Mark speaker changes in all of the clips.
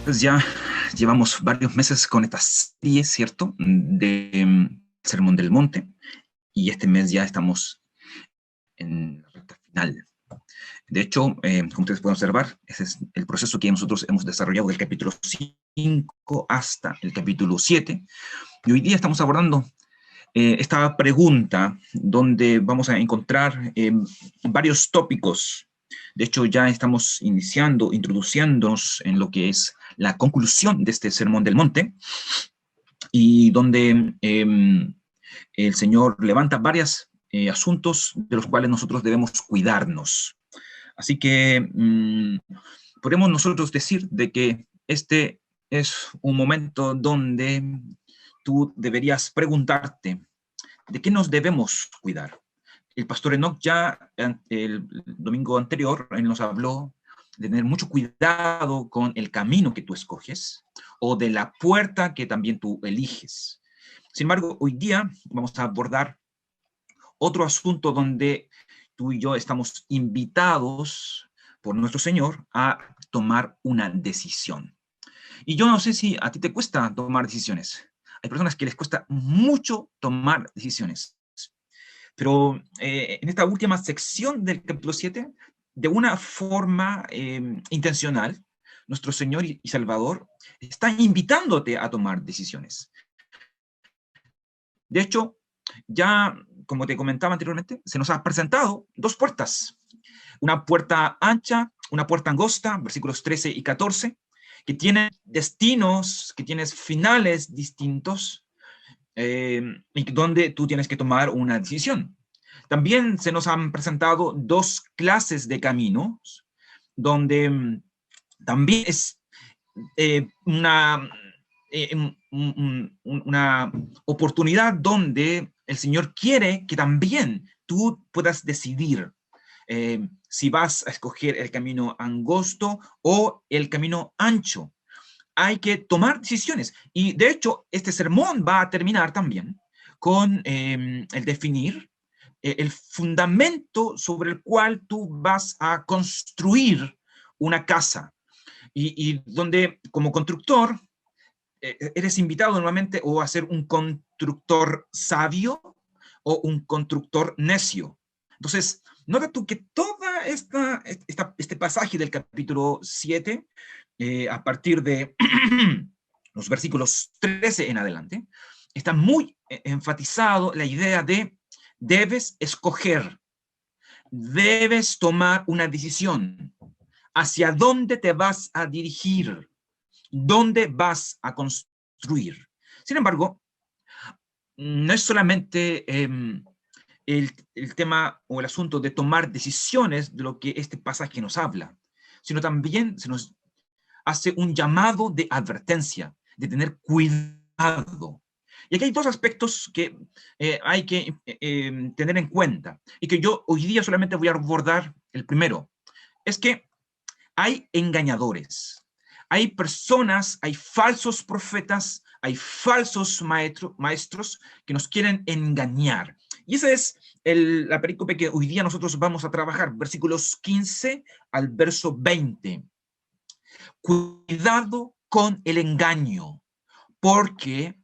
Speaker 1: Pues ya llevamos varios meses con esta serie, ¿cierto? De Sermón del Monte, y este mes ya estamos en la recta final. De hecho, como ustedes pueden observar, ese es el proceso que nosotros hemos desarrollado del capítulo 5 hasta el capítulo 7, y hoy día estamos abordando esta pregunta donde vamos a encontrar varios tópicos. De hecho, ya estamos introduciéndonos en lo que es la conclusión de este Sermón del Monte, y donde el Señor levanta varios asuntos de los cuales nosotros debemos cuidarnos. Así que podemos nosotros decir de que este es un momento donde tú deberías preguntarte, ¿de qué nos debemos cuidar? El pastor Enoch ya el domingo anterior él nos habló de tener mucho cuidado con el camino que tú escoges o de la puerta que también tú eliges. Sin embargo, hoy día vamos a abordar otro asunto donde tú y yo estamos invitados por nuestro Señor a tomar una decisión. Y yo no sé si a ti te cuesta tomar decisiones. Hay personas que les cuesta mucho tomar decisiones. Pero en esta última sección del capítulo 7, de una forma intencional, nuestro Señor y Salvador está invitándote a tomar decisiones. De hecho, ya, como te comentaba anteriormente, se nos ha presentado dos puertas. Una puerta ancha, una puerta angosta, versículos 13 y 14, que tienen destinos, que tienen finales distintos, y donde tú tienes que tomar una decisión. También se nos han presentado dos clases de caminos, donde también es una oportunidad donde el Señor quiere que también tú puedas decidir si vas a escoger el camino angosto o el camino ancho. Hay que tomar decisiones. Y de hecho, este sermón va a terminar también con el definir el fundamento sobre el cual tú vas a construir una casa. Y donde como constructor eres invitado normalmente o a ser un constructor sabio o un constructor necio. Entonces, nota tú que toda este pasaje del capítulo 7, a partir de los versículos 13 en adelante, está muy enfatizado la idea de debes escoger, debes tomar una decisión hacia dónde te vas a dirigir, dónde vas a construir. Sin embargo, no es solamente el tema o el asunto de tomar decisiones de lo que este pasaje nos habla, sino también se nos hace un llamado de advertencia, de tener cuidado. Y aquí hay dos aspectos que hay que tener en cuenta y que yo hoy día solamente voy a abordar. El primero es que hay engañadores, hay personas, hay falsos profetas, hay falsos maestros que nos quieren engañar. Y esa es la perícope que hoy día nosotros vamos a trabajar, versículos 15 al verso 20. Cuidado con el engaño, porque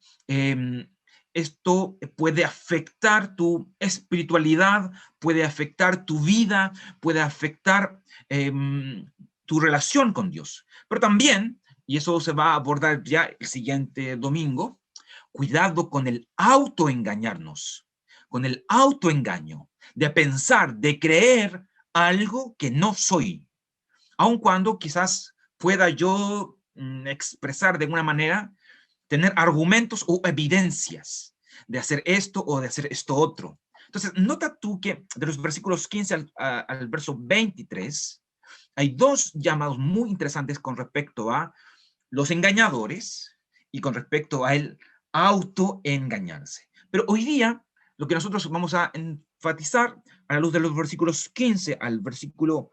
Speaker 1: esto puede afectar tu espiritualidad, puede afectar tu vida, puede afectar tu relación con Dios. Pero también, y eso se va a abordar ya el siguiente domingo, cuidado con el autoengañarnos, con el autoengaño, de pensar, de creer algo que no soy, aun cuando quizás pueda yo expresar de alguna manera, tener argumentos o evidencias de hacer esto o de hacer esto otro. Entonces, nota tú que de los versículos 15 al verso 23, hay dos llamados muy interesantes con respecto a los engañadores y con respecto a el autoengañarse. Pero hoy día, lo que nosotros vamos a enfatizar a la luz de los versículos 15 al versículo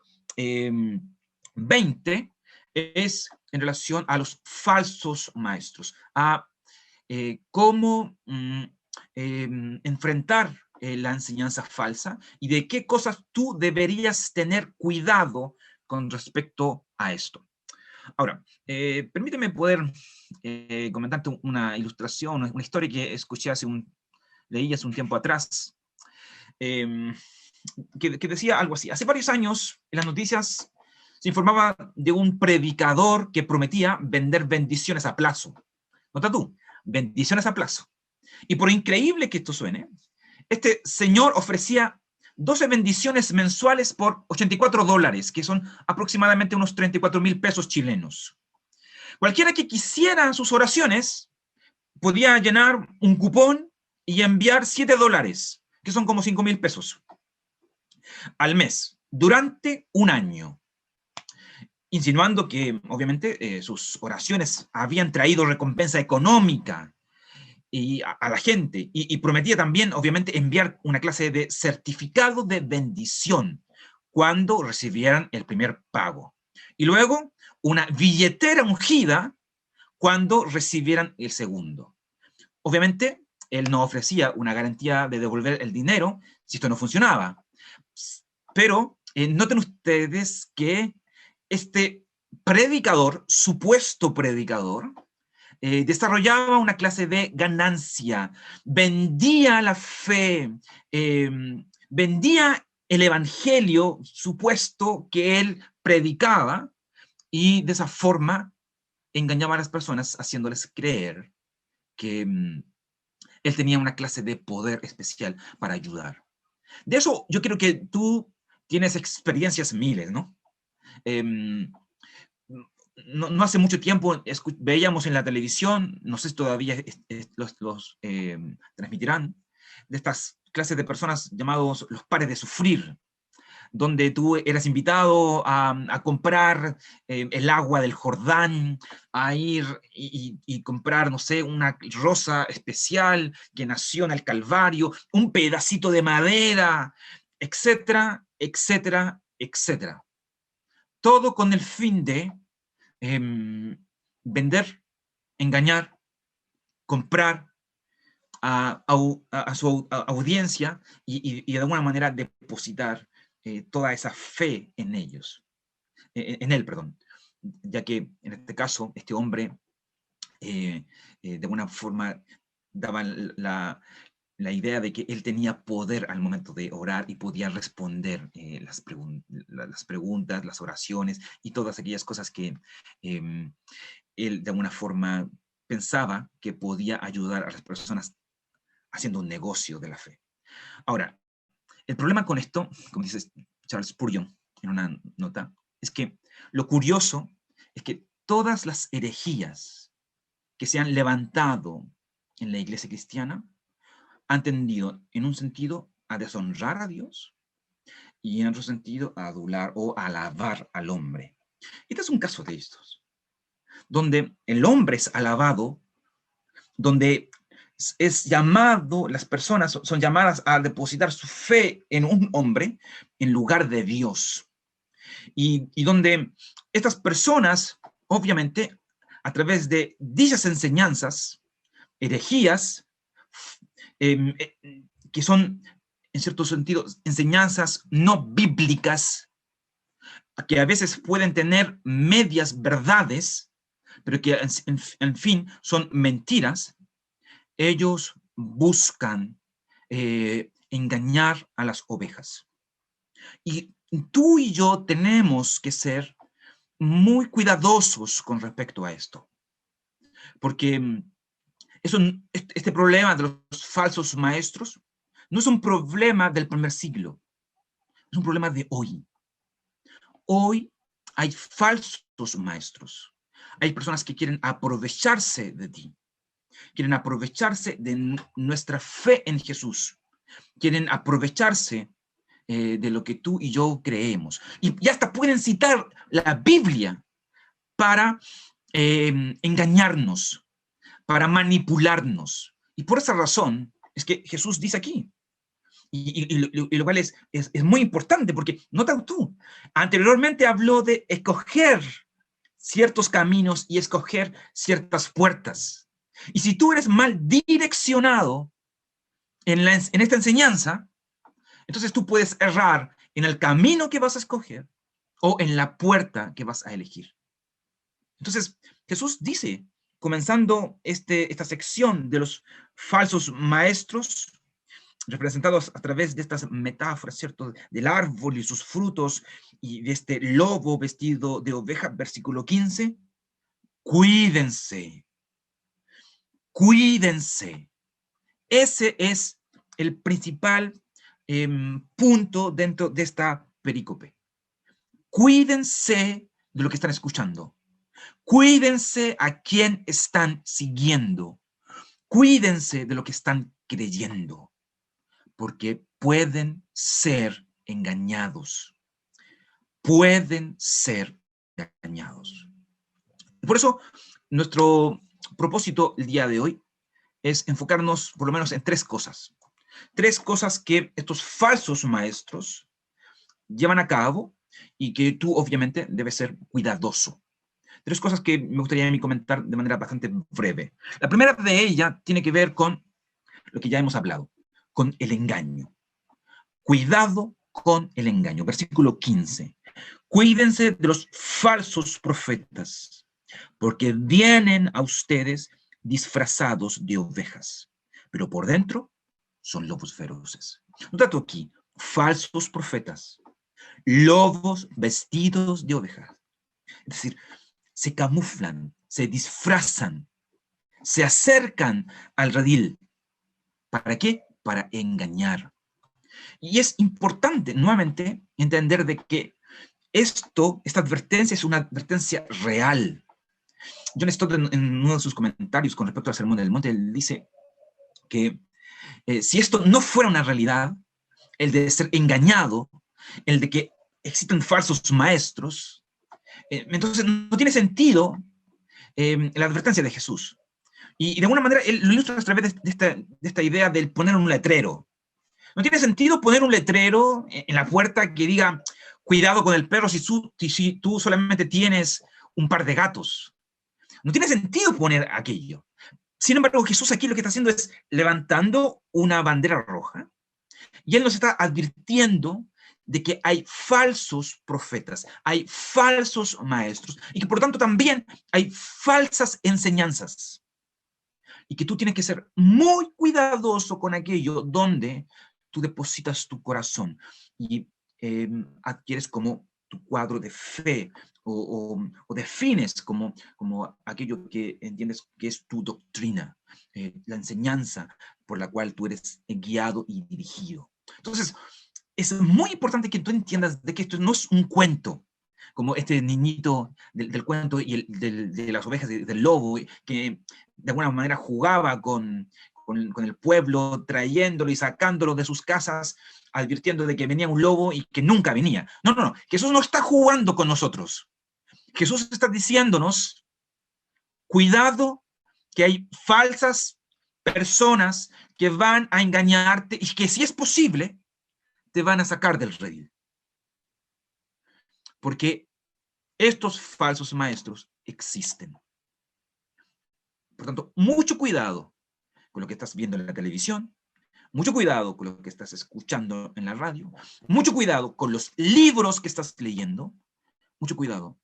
Speaker 1: 20 es en relación a los falsos maestros, a cómo enfrentar la enseñanza falsa y de qué cosas tú deberías tener cuidado con respecto a esto. Ahora, permíteme poder comentarte una ilustración, una historia que escuché leí hace un tiempo atrás, em, que decía algo así. Hace varios años, en las noticias se informaba de un predicador que prometía vender bendiciones a plazo. Nota tú, bendiciones a plazo. Y por increíble que esto suene, este señor ofrecía 12 bendiciones mensuales por $84, que son aproximadamente unos 34.000 pesos chilenos. Cualquiera que quisiera sus oraciones podía llenar un cupón y enviar $7, que son como 5.000 pesos al mes, durante un año, insinuando que obviamente sus oraciones habían traído recompensa económica a la gente, y prometía también obviamente enviar una clase de certificado de bendición cuando recibieran el primer pago, y luego una billetera ungida cuando recibieran el segundo. Obviamente, él no ofrecía una garantía de devolver el dinero si esto no funcionaba. Pero noten ustedes que este predicador, supuesto predicador, desarrollaba una clase de ganancia, vendía la fe, vendía el evangelio supuesto que él predicaba, y de esa forma engañaba a las personas haciéndoles creer que él tenía una clase de poder especial para ayudar. De eso yo creo que tú tienes experiencias miles, ¿no? Em, no hace mucho tiempo veíamos en la televisión, no sé si todavía los transmitirán, de estas clases de personas llamados los pares de sufrir, donde tú eras invitado a comprar el agua del Jordán, a ir y comprar, no sé, una rosa especial que nació en el Calvario, un pedacito de madera, etcétera, etcétera, etcétera. Todo con el fin de vender, engañar, comprar a su audiencia y de alguna manera depositar toda esa fe en ellos, en él, perdón, ya que en este caso este hombre de alguna forma daba la idea de que él tenía poder al momento de orar y podía responder las preguntas, las oraciones y todas aquellas cosas que él de alguna forma pensaba que podía ayudar a las personas haciendo un negocio de la fe. Ahora, el problema con esto, como dice Charles Spurgeon en una nota, es que lo curioso es que todas las herejías que se han levantado en la iglesia cristiana han tendido en un sentido a deshonrar a Dios y en otro sentido a adular o alabar al hombre. Este es un caso de estos, donde el hombre es alabado, donde es llamado, las personas son llamadas a depositar su fe en un hombre en lugar de Dios. Y donde estas personas, obviamente, a través de dichas enseñanzas, herejías, que son, en cierto sentido, enseñanzas no bíblicas, que a veces pueden tener medias verdades, pero que en fin son mentiras, ellos buscan engañar a las ovejas. Y tú y yo tenemos que ser muy cuidadosos con respecto a esto, porque este problema de los falsos maestros no es un problema del primer siglo, es un problema de hoy. Hoy hay falsos maestros, hay personas que quieren aprovecharse de ti, quieren aprovecharse de nuestra fe en Jesús, quieren aprovecharse de lo que tú y yo creemos. Y hasta pueden citar la Biblia para engañarnos, para manipularnos. Y por esa razón es que Jesús dice aquí, y lo cual es muy importante, porque nota tú, anteriormente habló de escoger ciertos caminos y escoger ciertas puertas. Y si tú eres mal direccionado en esta enseñanza, entonces tú puedes errar en el camino que vas a escoger o en la puerta que vas a elegir. Entonces, Jesús dice, comenzando esta sección de los falsos maestros, representados a través de estas metáforas, ¿cierto? Del árbol y sus frutos, y de este lobo vestido de oveja, versículo 15, cuídense, cuídense. Ese es el principal punto dentro de esta perícope. Cuídense de lo que están escuchando. Cuídense a quién están siguiendo. Cuídense de lo que están creyendo, porque pueden ser engañados. Pueden ser engañados. Por eso, nuestro propósito el día de hoy es enfocarnos por lo menos en tres cosas. Tres cosas que estos falsos maestros llevan a cabo y que tú obviamente debes ser cuidadoso. Tres cosas que me gustaría a mí comentar de manera bastante breve. La primera de ellas tiene que ver con lo que ya hemos hablado, con el engaño. Cuidado con el engaño. Versículo 15. Cuídense de los falsos profetas, porque vienen a ustedes disfrazados de ovejas, pero por dentro son lobos feroces. Nota aquí, falsos profetas, lobos vestidos de ovejas. Es decir, se camuflan, se disfrazan, se acercan al redil. ¿Para qué? Para engañar. Y es importante, nuevamente, entender de que esta advertencia es una advertencia real. John Stott, en uno de sus comentarios con respecto al Sermón del Monte, él dice que si esto no fuera una realidad, el de ser engañado, el de que existen falsos maestros, entonces no tiene sentido la advertencia de Jesús. Y de alguna manera él lo ilustra a través de esta idea del poner un letrero. No tiene sentido poner un letrero en la puerta que diga, cuidado con el perro si tú solamente tienes un par de gatos. No tiene sentido poner aquello. Sin embargo, Jesús aquí lo que está haciendo es levantando una bandera roja y él nos está advirtiendo de que hay falsos profetas, hay falsos maestros y que por lo tanto también hay falsas enseñanzas. Y que tú tienes que ser muy cuidadoso con aquello donde tú depositas tu corazón y adquieres como tu cuadro de fe o defines como aquello que entiendes que es tu doctrina, la enseñanza por la cual tú eres guiado y dirigido. Entonces, es muy importante que tú entiendas de que esto no es un cuento, como este niñito del cuento y de las ovejas del lobo, que de alguna manera jugaba con el pueblo, trayéndolo y sacándolo de sus casas, advirtiendo de que venía un lobo y que nunca venía. No, no, no. Jesús no está jugando con nosotros. Jesús está diciéndonos, cuidado, que hay falsas personas que van a engañarte y que si es posible, te van a sacar del redil. Porque estos falsos maestros existen. Por tanto, mucho cuidado con lo que estás viendo en la televisión, mucho cuidado con lo que estás escuchando en la radio, mucho cuidado con los libros que estás leyendo, mucho cuidado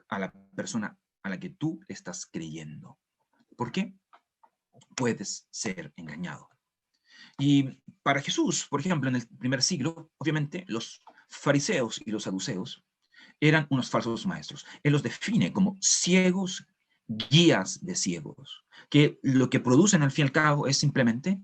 Speaker 1: a la persona a la que tú estás creyendo. ¿Por qué? Puedes ser engañado. Y para Jesús, por ejemplo, en el primer siglo, obviamente los fariseos y los saduceos eran unos falsos maestros. Él los define como ciegos, guías de ciegos, que lo que producen al fin y al cabo es simplemente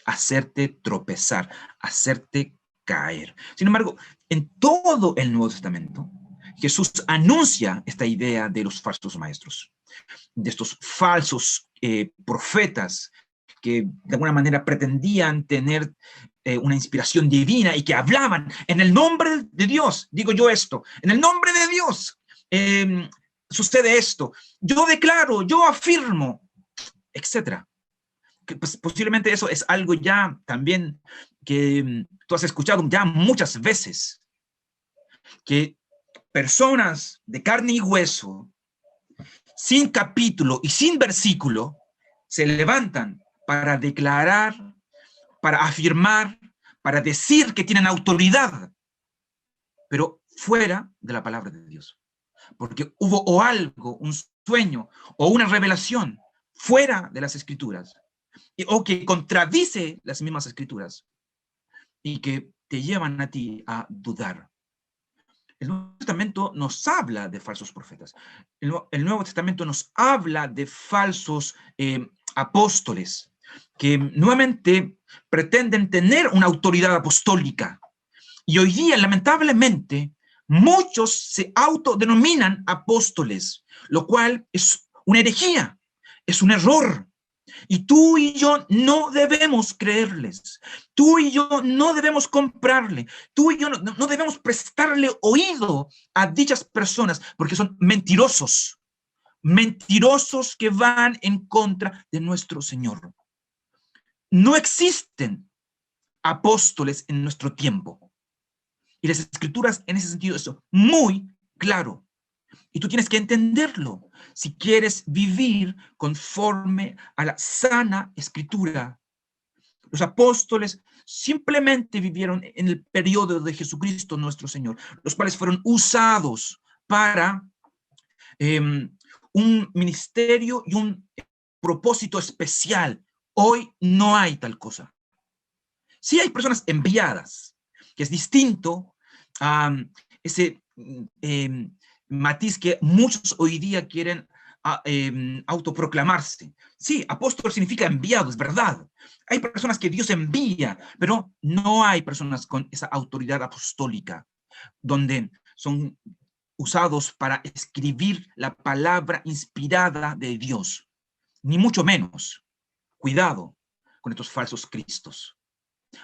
Speaker 1: hacerte tropezar, hacerte caer. Sin embargo, en todo el Nuevo Testamento, Jesús anuncia esta idea de los falsos maestros, de estos falsos profetas que de alguna manera pretendían tener una inspiración divina y que hablaban en el nombre de Dios. Digo yo esto, en el nombre de Dios sucede esto. Yo declaro, yo afirmo, etcétera. Que, pues, posiblemente eso es algo ya también que tú has escuchado ya muchas veces, que personas de carne y hueso, sin capítulo y sin versículo, se levantan para declarar, para afirmar, para decir que tienen autoridad, pero fuera de la palabra de Dios. porque hubo o algo, un sueño o una revelación fuera de las Escrituras, o que contradice las mismas Escrituras y que te llevan a ti a dudar. El Nuevo Testamento nos habla de falsos profetas. El Nuevo Testamento nos habla de falsos apóstoles que nuevamente pretenden tener una autoridad apostólica. Y hoy día, lamentablemente, muchos se autodenominan apóstoles, lo cual es una herejía, es un error. Y tú y yo no debemos creerles. Tú y yo no debemos comprarle. Tú y yo no debemos prestarle oído a dichas personas porque son mentirosos. Mentirosos que van en contra de nuestro Señor. No existen apóstoles en nuestro tiempo. Y las Escrituras en ese sentido es muy claro. Y tú tienes que entenderlo si quieres vivir conforme a la sana Escritura. Los apóstoles simplemente vivieron en el periodo de Jesucristo nuestro Señor, los cuales fueron usados para un ministerio y un propósito especial. Hoy no hay tal cosa. Sí hay personas enviadas, que es distinto a ese matiz que muchos hoy día quieren autoproclamarse. Sí, apóstol significa enviado, es verdad. Hay personas que Dios envía, pero no hay personas con esa autoridad apostólica, donde son usados para escribir la palabra inspirada de Dios, ni mucho menos. Cuidado con estos falsos cristos.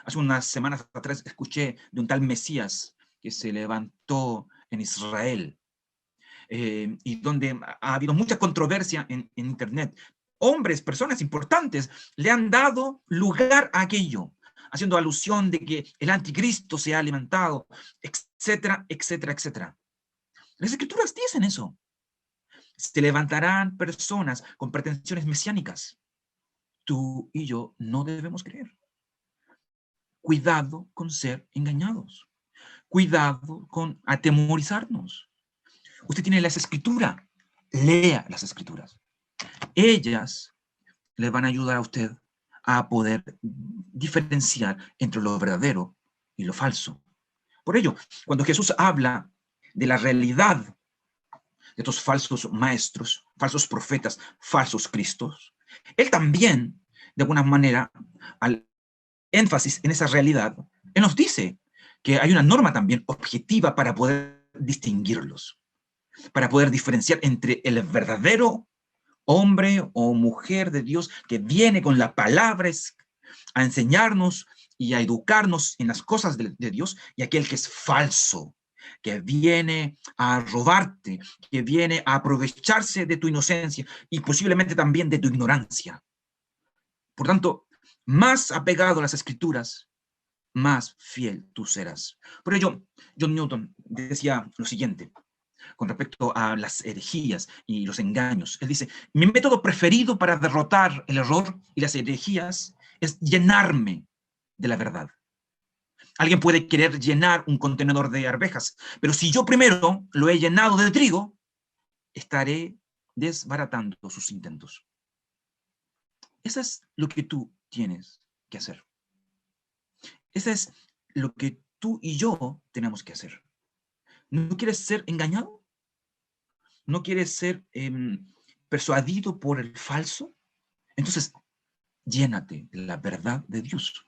Speaker 1: Hace unas semanas atrás escuché de un tal Mesías que se levantó en Israel y donde ha habido mucha controversia en Internet. Hombres, personas importantes, le han dado lugar a aquello, haciendo alusión de que el anticristo se ha levantado, etcétera, etcétera, etcétera. Las Escrituras dicen eso. Se levantarán personas con pretensiones mesiánicas. Tú y yo no debemos creer. Cuidado con ser engañados. Cuidado con atemorizarnos. Usted tiene las Escrituras. Lea las Escrituras. Ellas le van a ayudar a usted a poder diferenciar entre lo verdadero y lo falso. Por ello, cuando Jesús habla de la realidad de estos falsos maestros, falsos profetas, falsos cristos, él también, de alguna manera, al énfasis en esa realidad, él nos dice que hay una norma también objetiva para poder distinguirlos, para poder diferenciar entre el verdadero hombre o mujer de Dios que viene con la palabra a enseñarnos y a educarnos en las cosas de Dios, y aquel que es falso, que viene a robarte, que viene a aprovecharse de tu inocencia y posiblemente también de tu ignorancia. Por tanto, más apegado a las Escrituras, más fiel tú serás. Por ello, John Newton decía lo siguiente con respecto a las herejías y los engaños. Él dice, mi método preferido para derrotar el error y las herejías es llenarme de la verdad. Alguien puede querer llenar un contenedor de arvejas, pero si yo primero lo he llenado de trigo, estaré desbaratando sus intentos. Eso es lo que tú tienes que hacer. Eso es lo que tú y yo tenemos que hacer. ¿No quieres ser engañado? ¿No quieres ser persuadido por el falso? Entonces, llénate de la verdad de Dios.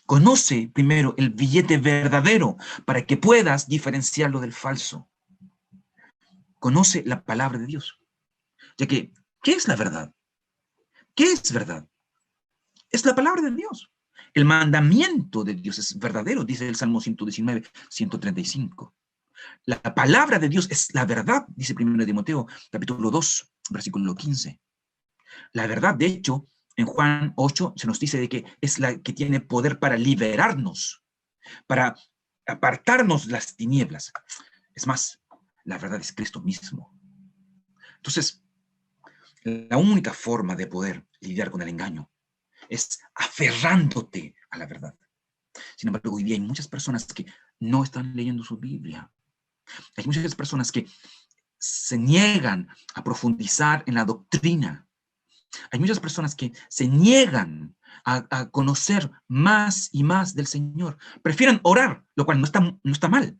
Speaker 1: Conoce primero el billete verdadero para que puedas diferenciarlo del falso. Conoce la palabra de Dios. Ya que, ¿qué es la verdad? ¿Qué es verdad? Es la palabra de Dios. El mandamiento de Dios es verdadero, dice el Salmo 119, 135. La palabra de Dios es la verdad, dice 1 Timoteo, capítulo 2, versículo 15. La verdad, de hecho, en Juan 8 se nos dice de que es la que tiene poder para liberarnos, para apartarnos de las tinieblas. Es más, la verdad es Cristo mismo. Entonces, la única forma de poder lidiar con el engaño es aferrándote a la verdad. Sin embargo, hoy día hay muchas personas que no están leyendo su Biblia. Hay muchas personas que se niegan a profundizar en la doctrina. Hay muchas personas que se niegan a conocer más y más del Señor. Prefieren orar, lo cual no está mal,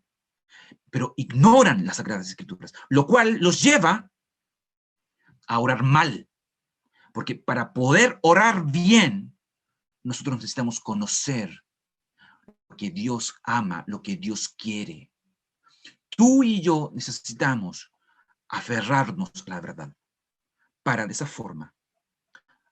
Speaker 1: pero ignoran las Sagradas Escrituras, lo cual los lleva a orar mal. Porque para poder orar bien, nosotros necesitamos conocer lo que Dios ama, lo que Dios quiere. Tú y yo necesitamos aferrarnos a la verdad para de esa forma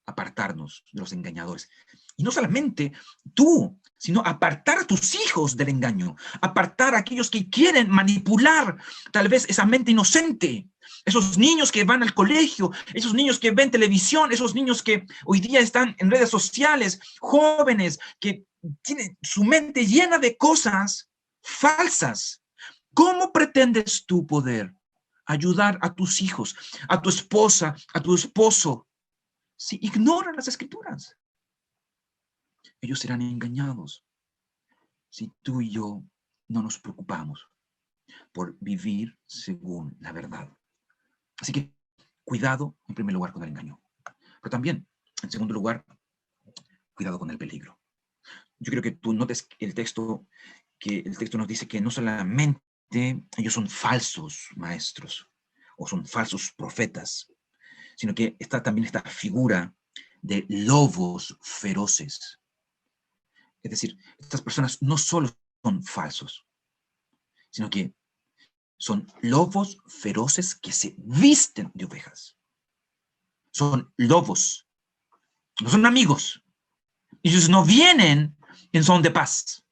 Speaker 1: apartarnos de los engañadores. Y no solamente tú, sino apartar a tus hijos del engaño, apartar a aquellos que quieren manipular tal vez esa mente inocente, esos niños que van al colegio, esos niños que ven televisión, esos niños que hoy día están en redes sociales, jóvenes que tienen su mente llena de cosas falsas. ¿Cómo pretendes tú poder ayudar a tus hijos, a tu esposa, a tu esposo, si ignoran las Escrituras? Ellos serán engañados si tú y yo no nos preocupamos por vivir según la verdad. Así que cuidado en primer lugar con el engaño, pero también en segundo lugar, cuidado con el peligro. Yo creo que tú notes el texto, que el texto nos dice que no solamente ellos son falsos maestros o son falsos profetas, sino que está también esta figura de lobos feroces. Es decir, estas personas no solo son falsos, sino que son lobos feroces que se visten de ovejas. Son lobos, no son amigos. Ellos no vienen en son de paz.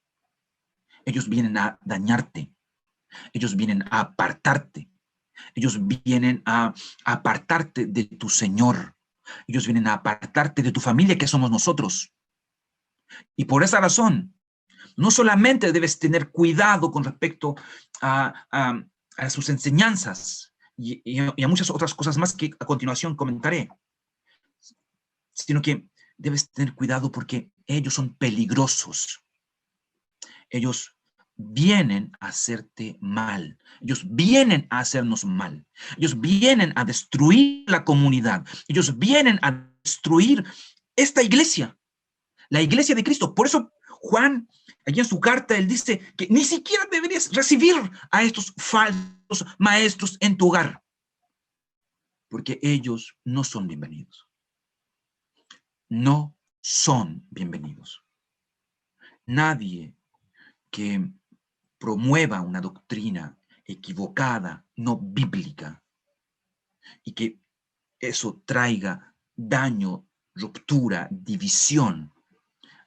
Speaker 1: Ellos vienen a dañarte. Ellos vienen a apartarte. Ellos vienen a apartarte de tu Señor. Ellos vienen a apartarte de tu familia, que somos nosotros. Y por esa razón, no solamente debes tener cuidado con respecto a sus enseñanzas y a muchas otras cosas más que a continuación comentaré, sino que debes tener cuidado porque ellos son peligrosos. Ellos vienen a hacerte mal. Ellos vienen a hacernos mal. Ellos vienen a destruir la comunidad. Ellos vienen a destruir esta iglesia, la iglesia de Cristo. Por eso Juan, allí en su carta, él dice que ni siquiera deberías recibir a estos falsos maestros en tu hogar, porque ellos no son bienvenidos. No son bienvenidos. Nadie que promueva una doctrina equivocada, no bíblica, y que eso traiga daño, ruptura, división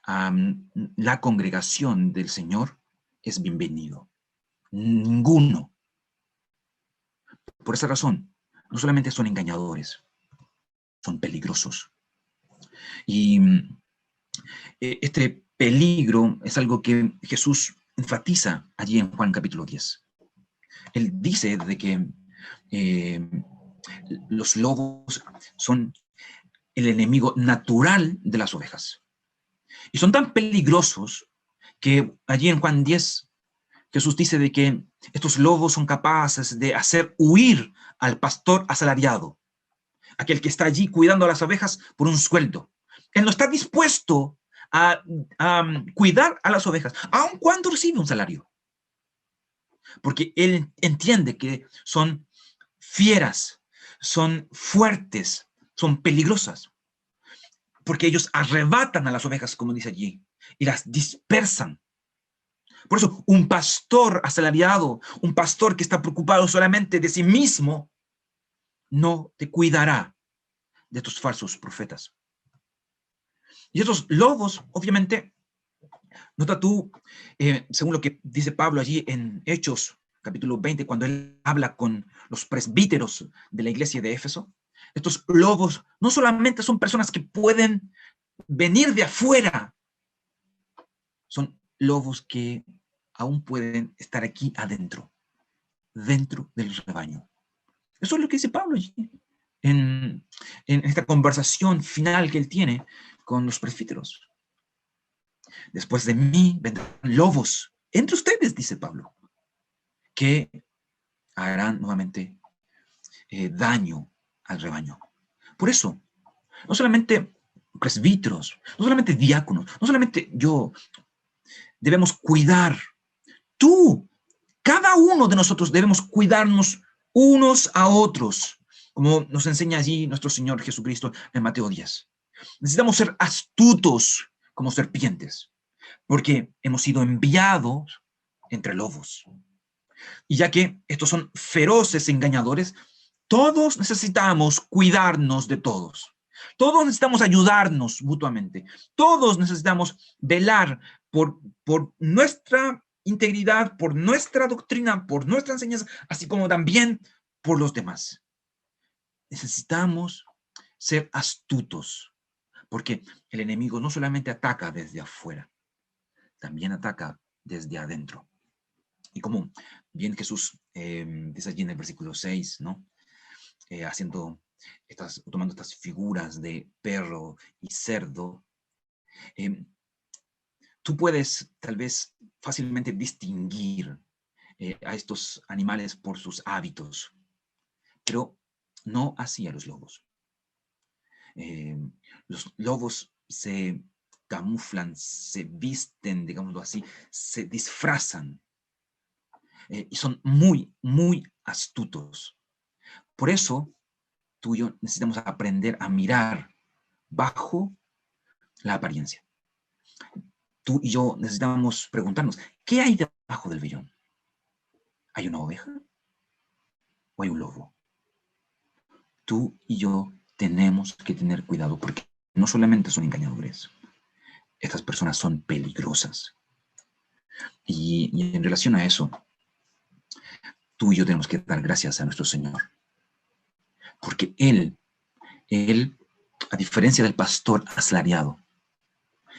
Speaker 1: a la congregación del Señor, es bienvenido. Ninguno. Por esa razón, no solamente son engañadores, son peligrosos. Y este peligro es algo que Jesús enfatiza allí en Juan capítulo 10. Él dice de que los lobos son el enemigo natural de las ovejas. Y son tan peligrosos que allí en Juan 10 Jesús dice de que estos lobos son capaces de hacer huir al pastor asalariado, aquel que está allí cuidando a las ovejas por un sueldo. Él no está dispuesto a cuidar a las ovejas, aun cuando recibe un salario, porque él entiende que son fieras, son fuertes, son peligrosas, porque ellos arrebatan a las ovejas, como dice allí, y las dispersan. Por eso, un pastor asalariado, un pastor que está preocupado solamente de sí mismo, no te cuidará de estos falsos profetas. Y estos lobos, obviamente, nota tú, según lo que dice Pablo allí en Hechos, capítulo 20, cuando él habla con los presbíteros de la iglesia de Éfeso, estos lobos no solamente son personas que pueden venir de afuera, son lobos que aún pueden estar aquí adentro, dentro del rebaño. Eso es lo que dice Pablo allí, en esta conversación final que él tiene con los presbíteros. Después de mí vendrán lobos entre ustedes, dice Pablo, que harán nuevamente daño al rebaño. Por eso, no solamente presbíteros, no solamente diáconos, no solamente yo, debemos cuidar. Tú, cada uno de nosotros debemos cuidarnos unos a otros, como nos enseña allí nuestro Señor Jesucristo en Mateo 10. Necesitamos ser astutos como serpientes, porque hemos sido enviados entre lobos. Y ya que estos son feroces engañadores, todos necesitamos cuidarnos de todos. Todos necesitamos ayudarnos mutuamente. Todos necesitamos velar por nuestra integridad, por nuestra doctrina, por nuestra enseñanza, así como también por los demás. Necesitamos ser astutos, porque el enemigo no solamente ataca desde afuera, también ataca desde adentro. Y como bien Jesús dice allí en el versículo 6, ¿no? Tomando estas figuras de perro y cerdo, tú puedes tal vez fácilmente distinguir a estos animales por sus hábitos, pero no así a los lobos. Los lobos se camuflan, se visten, digámoslo así, se disfrazan y son muy, muy astutos. Por eso, tú y yo necesitamos aprender a mirar bajo la apariencia. Tú y yo necesitamos preguntarnos, ¿qué hay debajo del vellón? ¿Hay una oveja o hay un lobo? Tú y yo tenemos que tener cuidado porque no solamente son engañadores, estas personas son peligrosas. Y en relación a eso, tú y yo tenemos que dar gracias a nuestro Señor. Porque Él, a diferencia del pastor asalariado,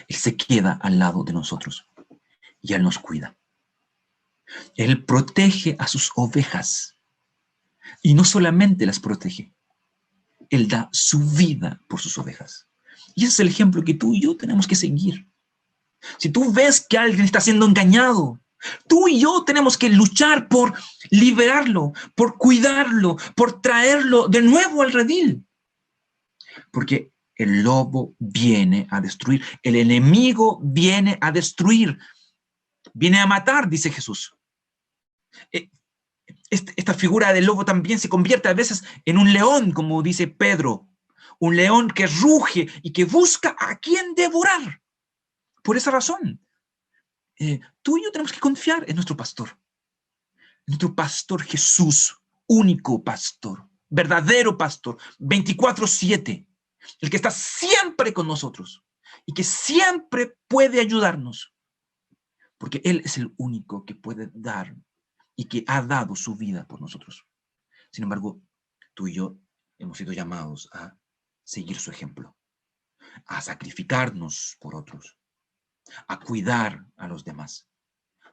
Speaker 1: Él se queda al lado de nosotros y Él nos cuida. Él protege a sus ovejas y no solamente las protege, Él da su vida por sus ovejas. Y ese es el ejemplo que tú y yo tenemos que seguir. Si tú ves que alguien está siendo engañado, tú y yo tenemos que luchar por liberarlo, por cuidarlo, por traerlo de nuevo al redil. Porque el lobo viene a destruir, el enemigo viene a destruir, viene a matar, dice Jesús. Esta figura del lobo también se convierte a veces en un león, como dice Pedro, un león que ruge y que busca a quien devorar. Por esa razón, tú y yo tenemos que confiar en nuestro pastor Jesús, único pastor, verdadero pastor, 24/7, el que está siempre con nosotros y que siempre puede ayudarnos, porque Él es el único que puede dar y que ha dado su vida por nosotros. Sin embargo, tú y yo hemos sido llamados a seguir su ejemplo, a sacrificarnos por otros, a cuidar a los demás,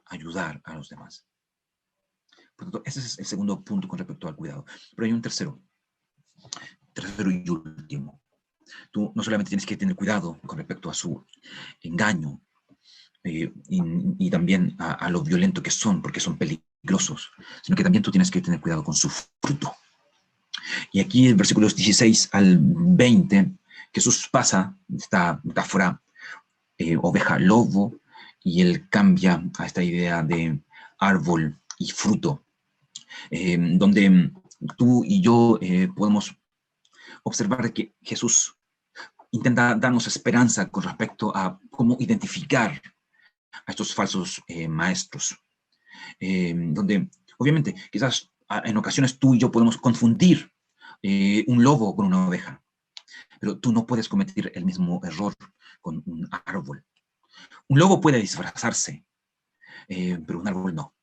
Speaker 1: a ayudar a los demás. Por lo tanto, ese es el segundo punto con respecto al cuidado. Pero hay un tercero y último. Tú no solamente tienes que tener cuidado con respecto a su engaño y también a lo violento que son, porque son peligrosos, sino que también tú tienes que tener cuidado con su fruto. Y aquí en versículos 16 al 20, Jesús pasa esta metáfora oveja-lobo y él cambia a esta idea de árbol y fruto, donde tú y yo podemos observar que Jesús intenta darnos esperanza con respecto a cómo identificar a estos falsos maestros, donde obviamente quizás en ocasiones tú y yo podemos confundir un lobo con una oveja, pero tú no puedes cometer el mismo error con un árbol. Un lobo puede disfrazarse, pero un árbol no.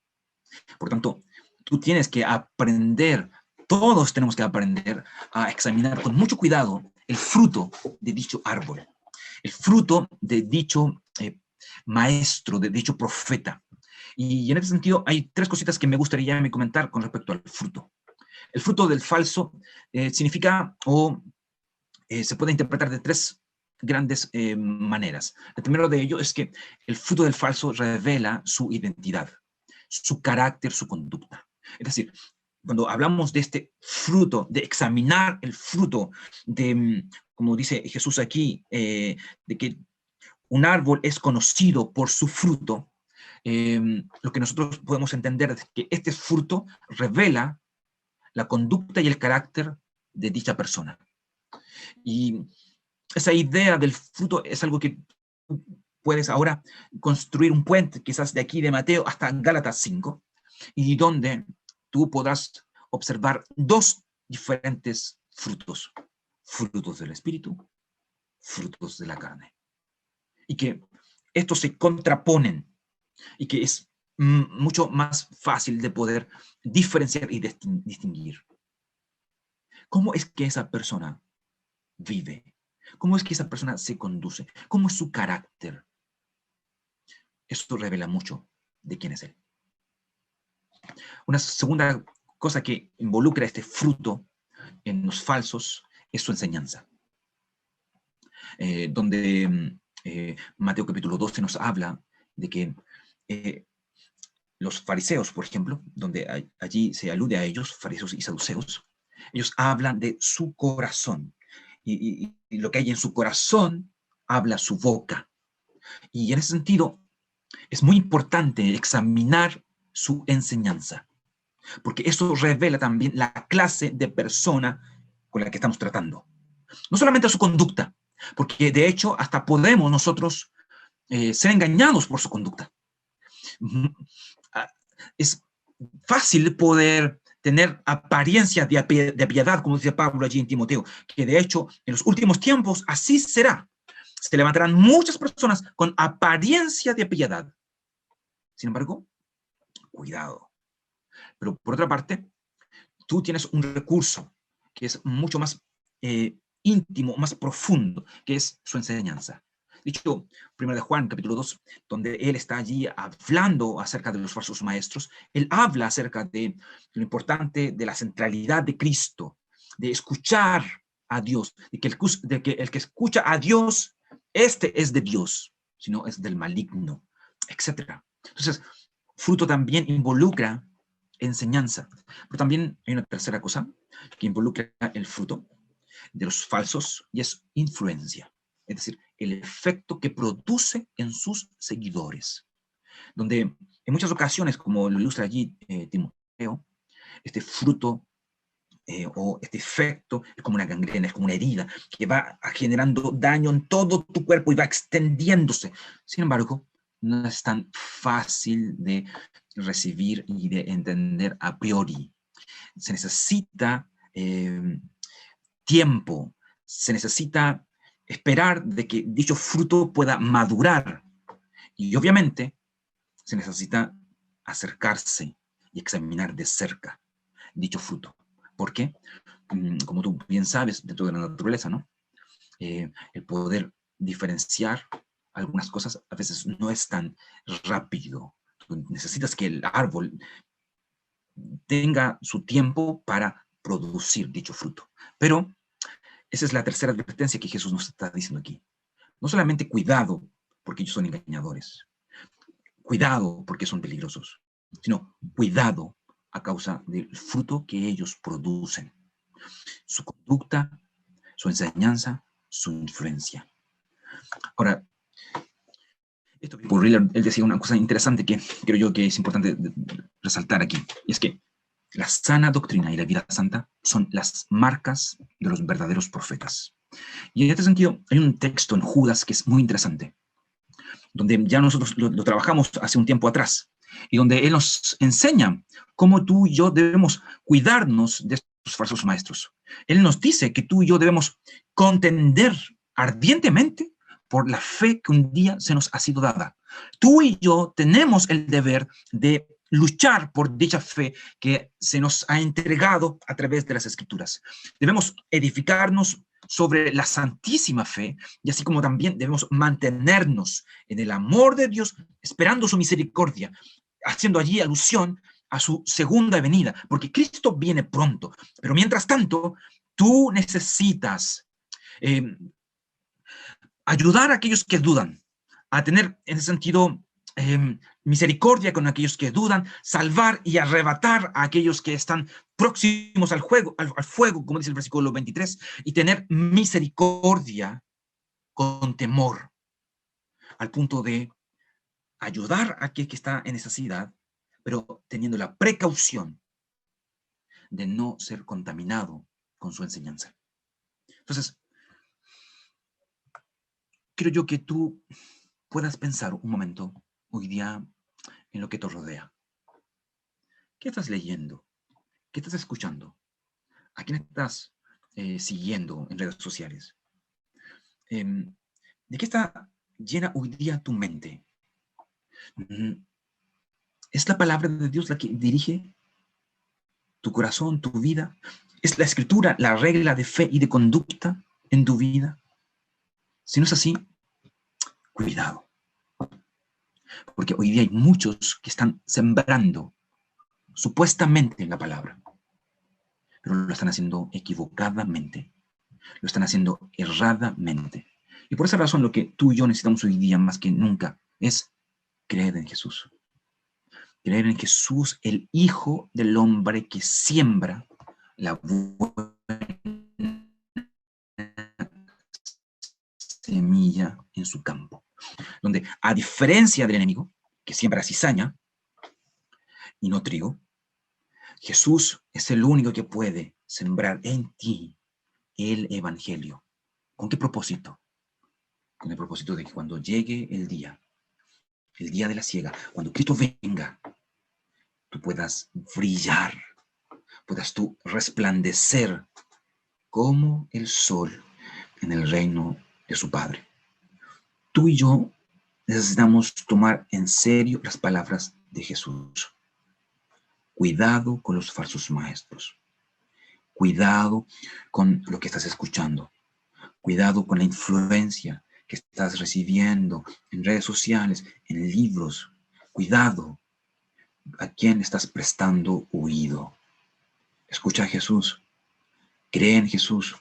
Speaker 1: Por tanto, tú tienes que aprender, todos tenemos que aprender a examinar con mucho cuidado el fruto de dicho árbol, el fruto de dicho maestro, de dicho profeta. Y en ese sentido hay tres cositas que me gustaría comentar con respecto al fruto. El fruto del falso significa se puede interpretar de tres grandes maneras. El primero de ello es que el fruto del falso revela su identidad, su carácter, su conducta. Es decir, cuando hablamos de este fruto, de examinar el fruto, como dice Jesús aquí, de que un árbol es conocido por su fruto, lo que nosotros podemos entender es que este fruto revela la conducta y el carácter de dicha persona. Y esa idea del fruto es algo que puedes ahora construir un puente, quizás de aquí de Mateo hasta Gálatas 5, y donde tú podrás observar dos diferentes frutos: frutos del Espíritu, frutos de la carne. Y que estos se contraponen, y que es mucho más fácil de poder diferenciar y distinguir. ¿Cómo es que esa persona vive? ¿Cómo es que esa persona se conduce? ¿Cómo es su carácter? Esto revela mucho de quién es él. Una segunda cosa que involucra este fruto en los falsos es su enseñanza. Donde Mateo capítulo 12 nos habla de que los fariseos, por ejemplo, donde allí se alude a ellos, fariseos y saduceos, ellos hablan de su corazón. Y lo que hay en su corazón habla su boca. Y en ese sentido, es muy importante examinar su enseñanza, porque eso revela también la clase de persona con la que estamos tratando. No solamente su conducta, porque de hecho hasta podemos nosotros ser engañados por su conducta. Es fácil poder tener apariencia de piedad, como dice Pablo allí en Timoteo, que de hecho en los últimos tiempos así será. Se levantarán muchas personas con apariencia de piedad. Sin embargo, cuidado. Pero por otra parte, tú tienes un recurso que es mucho más íntimo, más profundo, que es su enseñanza. Dicho, 1 de Juan, capítulo 2, donde él está allí hablando acerca de los falsos maestros, él habla acerca de lo importante de la centralidad de Cristo, de escuchar a Dios, de que el que escucha a Dios, este es de Dios, sino es del maligno, etc. Entonces, fruto también involucra enseñanza. Pero también hay una tercera cosa que involucra el fruto de los falsos, y es influencia. Es decir, el efecto que produce en sus seguidores. Donde en muchas ocasiones, como lo ilustra allí Timoteo, este fruto o este efecto es como una gangrena, es como una herida que va generando daño en todo tu cuerpo y va extendiéndose. Sin embargo, no es tan fácil de recibir y de entender a priori. Se necesita tiempo, se necesita esperar de que dicho fruto pueda madurar. Y obviamente se necesita acercarse y examinar de cerca dicho fruto. ¿Por qué? Como tú bien sabes, dentro de la naturaleza, ¿no? El poder diferenciar algunas cosas a veces no es tan rápido. Tú necesitas que el árbol tenga su tiempo para producir dicho fruto. Pero esa es la tercera advertencia que Jesús nos está diciendo aquí. No solamente cuidado porque ellos son engañadores, cuidado porque son peligrosos, sino cuidado a causa del fruto que ellos producen. Su conducta, su enseñanza, su influencia. Ahora, esto por él decía una cosa interesante que creo yo que es importante resaltar aquí, y es que la sana doctrina y la vida santa son las marcas de los verdaderos profetas. Y en este sentido, hay un texto en Judas que es muy interesante, donde ya nosotros lo trabajamos hace un tiempo atrás, y donde él nos enseña cómo tú y yo debemos cuidarnos de estos falsos maestros. Él nos dice que tú y yo debemos contender ardientemente por la fe que un día se nos ha sido dada. Tú y yo tenemos el deber de luchar por dicha fe que se nos ha entregado a través de las Escrituras. Debemos edificarnos sobre la santísima fe, y así como también debemos mantenernos en el amor de Dios, esperando su misericordia, haciendo allí alusión a su segunda venida, porque Cristo viene pronto. Pero mientras tanto, tú necesitas ayudar a aquellos que dudan, a tener en ese sentido misericordia con aquellos que dudan, salvar y arrebatar a aquellos que están próximos al fuego, como dice el versículo 23, y tener misericordia con temor, al punto de ayudar a aquel que está en necesidad, pero teniendo la precaución de no ser contaminado con su enseñanza. Entonces, quiero yo que tú puedas pensar un momento hoy día en lo que te rodea. ¿Qué estás leyendo? ¿Qué estás escuchando? ¿A quién estás siguiendo en redes sociales? ¿De qué está llena hoy día tu mente? ¿Es la palabra de Dios la que dirige tu corazón, tu vida? ¿Es la escritura la regla de fe y de conducta en tu vida? Si no es así, cuidado. Porque hoy día hay muchos que están sembrando supuestamente la palabra, pero lo están haciendo equivocadamente, lo están haciendo erradamente. Y por esa razón lo que tú y yo necesitamos hoy día más que nunca es creer en Jesús. Creer en Jesús, el Hijo del Hombre que siembra la buena semilla en su campo. Donde, a diferencia del enemigo, que siembra cizaña y no trigo, Jesús es el único que puede sembrar en ti el Evangelio. ¿Con qué propósito? Con el propósito de que cuando llegue el día de la siega, cuando Cristo venga, tú puedas brillar, puedas tú resplandecer como el sol en el reino de su Padre. Tú y yo necesitamos tomar en serio las palabras de Jesús. Cuidado con los falsos maestros. Cuidado con lo que estás escuchando. Cuidado con la influencia que estás recibiendo en redes sociales, en libros. Cuidado a quién estás prestando oído. Escucha a Jesús. Cree en Jesús.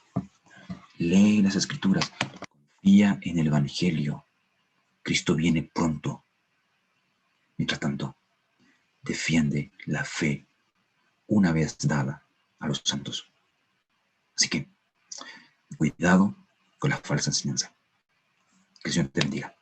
Speaker 1: Lee las Escrituras. Confía en el Evangelio. Cristo viene pronto. Mientras tanto, defiende la fe una vez dada a los santos. Así que, cuidado con la falsa enseñanza. Que el Señor te bendiga.